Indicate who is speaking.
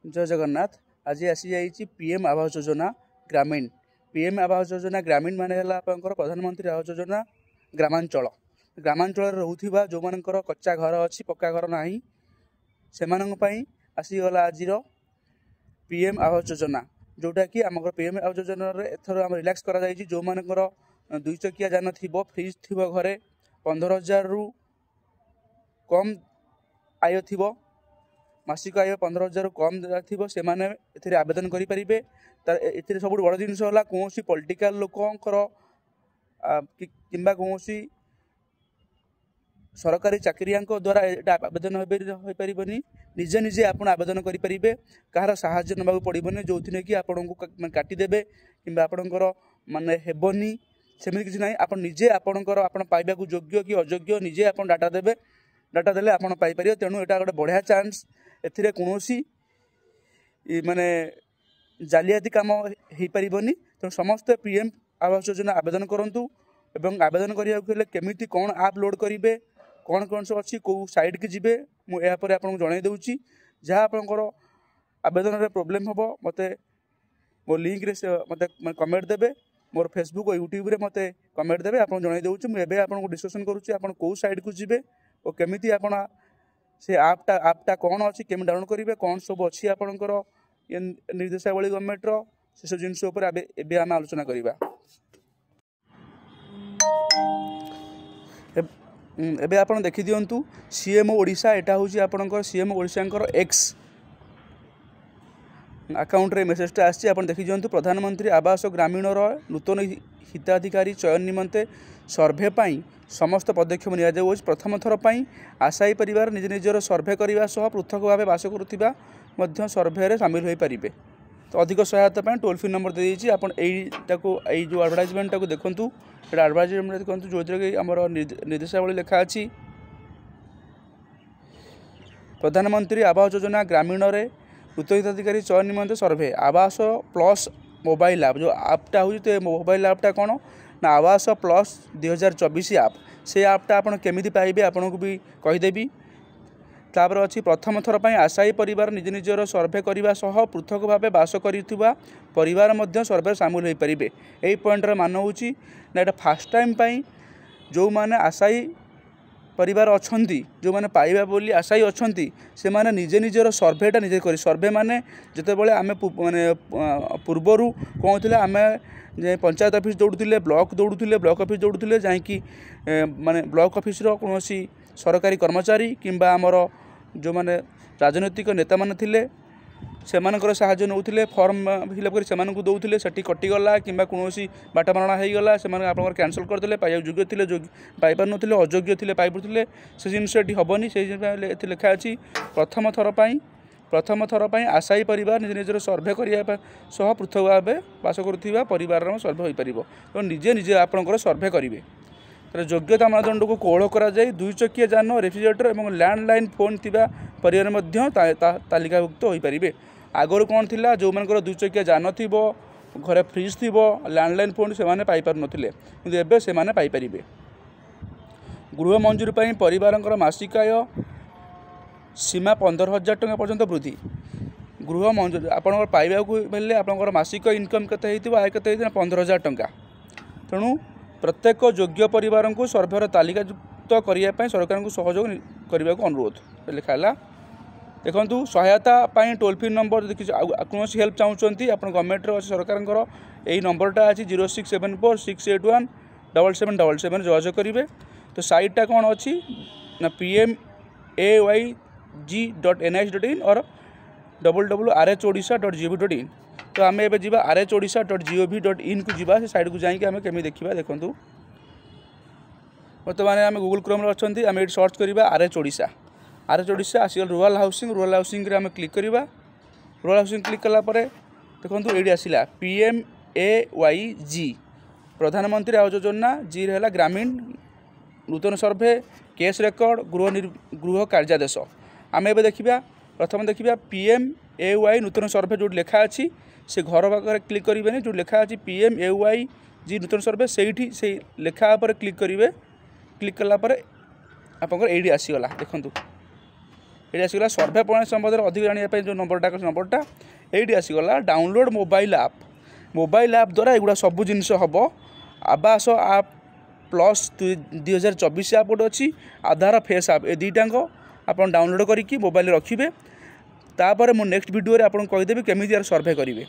Speaker 1: जय जगन्नाथ। आज आसी जाइए पीएम आवास योजना ग्रामीण। पीएम आवास योजना ग्रामीण माने आपंकर प्रधानमंत्री आवास योजना ग्रामांचल। ग्रामांचल रोथिबा जो मानकर कच्चा घर अच्छी पक्का घर नाही से आसीगला आज पीएम आवास योजना, जोटा कि आम पीएम आवास योजना एथर आम रिलैक्स करा जो मानकर 2 चकिया जान थी फ्रिज थी घरे 15,000 रु कम आय थी मासिक आय 15,000 कम थी से आवेदन करें। सब बड़ जिन कौन पॉलिटिकल लोकंर कि कौन सरकारी चाकरिया द्वारा आवेदन हो पारनी। निजे निजे आप आवेदन करेंगे, कहार साहाय्य नवा पड़ोनी जो थी कि आपन को काटिदेवे कि आपणकर मानने हेबनी सेमती किसी ना। आप निजे आपणकर आप पाइबा योग्य कि अयोग्य निजे आप डाटा देवे, डाटा देले आप पाइपर। तेणु यहाँ गोटे बढ़िया चान्स, एथिरे कौनसी माने जालियाती काम हो पारनी। तेणु समस्ते पीएम आवास योजना आवेदन करूँ। एवं आवेदन करने केमिति कौन आप लोड करेंगे, कौन कौन सब अच्छी कौ साइड की जीवे मुझे आपको जन दूसरी। जहाँ आपंकर आवेदन में प्रोब्लेम हम मत मो लिंक रे मत कमेंट देवे, मोर फेसबुक और यूट्यूब रे मत कमेंट देवे, आप जन दूसरी। मुझे आपको डिस्कसन करुँच कौ साइड को जीवे और केमिति आप से आपटा कौन अच्छी केमी डाउनलोड करेंगे, कौन सब अच्छी आपंकर निर्देशावली गवर्नमेंट से सब जिन आम आलोचना करवा। एबे आप देखी दिंतु सीएमओ ओडिशा, एटा हूँ आपंकर सीएमओ ओडिशा एक्स अकाउंट रे मेसेजटा आसी। आप देखी दिंतु प्रधानमंत्री आवास ग्रामीण नूतन हिताधिकारी चयन निमंते सर्भे पाई समस्त पदक्षेप नि प्रथम थर पर आशायी परिवार निज निजर सर्भे करने सह पृथक भाव बास करुवा सर्भे सामिल हो पारे। तो अधिक सहायता टोल फ्री नंबर दे दीजिए। आप जो एडवर्टाइजमेंट को देखूँ, एडवर्टाइजमेंट देखूँ जो कि आम निर्देशावली लिखा अच्छी प्रधानमंत्री आवास योजना ग्रामीण में नूतन हिताधिकारी चयन निमंते सर्भे आवास प्लस मोबाइल ऐप। जो आपटा हूँ तो मोबाइल ऐपटा कौन ना आवास प्लस 2024 ऐप। से ऐपटा आप केमिति पाइबे आपन को भी कहीदेवी। तापर अच्छी प्रथम थर पर आशायी परिवार निज निजर सर्भे करने सह पृथक भाव बास करुवा परिवार मध्य सर्भे सामिल हो पारे। यही पॉइंट मान हूँ ना यहाँ फास्ट टाइम जो मैंने आशायी परिवार अच्छा जो मैंने पाइबा बोली आशायी अच्छा से मैंने निजे निजर सर्भेटा निजे कर सर्भे माने जिते बड़े आम माने पूर्वर कौन थे आम पंचायत ऑफिस दौड़ुले, ब्लॉक दौड़ुले, ब्लॉक ऑफिस दौड़ुले जाकि माने ब्लॉक ऑफिस कौन सरकारी कर्मचारी किंबा आमर जो माने राजनैतिक नेता माने थिले सेमानकर साहाय्य नौथिले फॉर्म फिलअप कर सेमानकु दौथिले सेठी कटिगला किंबा कोनोसी बाटामारणा होईगला सेमान आपनकर कैंसल करदेले पाइबा योग्य थिले पाई पार नथिले अयोग्य थिले पाई पड़थिले से जिनस एठी हबनी से एथि लिखा अछि प्रथम थर पर आशायी परिवार निज निजर सर्भे करने सह पृथक भाव बास करुवा परिवार सर्भे हो पार। तो निजे निजे आपंकर सर्भे करेंगे। योग्यता मानदंड को कोहल कर 2 चकिया जान रेफ्रिजरेटर और लैंडलाइन फोन थिबा परिवार तालिकाभुक्त हो पारे। आगुरी कौन थिला जो मानकर 2 चकिया जान थी घरे फ्रिज थी लैंडलाइन फोन से पाइपार नथिले किंतु एबे से पाइपर। गृह मंजूरी पर परिवार मासिक आय सीमा 15,000 टଙ୍କା पर्यंत वृद्धि। गृह मंजूरी आपंकर पाइबा बेले आपंकर मासिक इनकम केते हेतिबो आय केते हेतिबो 15,000 टଙ୍କା। तेणु प्रत्येक योग्य परिवार को सर्भेर तालिकाभुक्त करने सरकार को सहयोग करने को अनुरोध लिखाला। देखो सहायता टोल फ्री नंबर देखिए कौन हेल्प चाहते आप गवर्नमेंट सरकार यही नंबरटा अच्छी 0674 681 7777 जोगाजोग करेंगे। तो साइटा कौन अच्छी ना pmayg.nih.in और www.rhodisha.gov.in। तो आम ए जा rhodisha.gov.in को जीवा से साइड को जाकि आम केमी देखा। देखूँ बर्तमान आम गूगल क्रोम अच्छा आम ये सर्च करवा RH ओडिशा आसीगल रूराल हाउसिंग आम क्लिक करवा। रूराल हाउसिंग क्लिक कलापर देखो ये आसला PMAYG प्रधानमंत्री आवास योजना जी रहा ग्रामीण नूतन सर्भे केस रेकर्ड गृह कार्यादेश। आम ए देखा प्रथम देखा PMAY नूतन सर्भे जो लिखा अच्छी से घर पाखे क्लिक करेंगे जो लिखा अच्छी PMAYG नूतन सर्भे से लेखा पर क्लिक करेंगे। क्लिक कलापर आपंकर ये आसीगला देखूँ ये आसगला सर्भे पॉइंट संबंध में अधिक जानापी जो नंबरटा नंबरटा ये आसगला डाउनलोड मोबाइल आप द्वारा एगुड़ा सब जिन हम आवास आप प्लस 2024 आप गोटे अच्छी आधार फेस आप ए दुईटाक आप डाउनलोड करके मोबाइल रखिए तापर मो नेक्स्ट वीडियो आपको कहीदेवी केमी सर्भे करेंगे।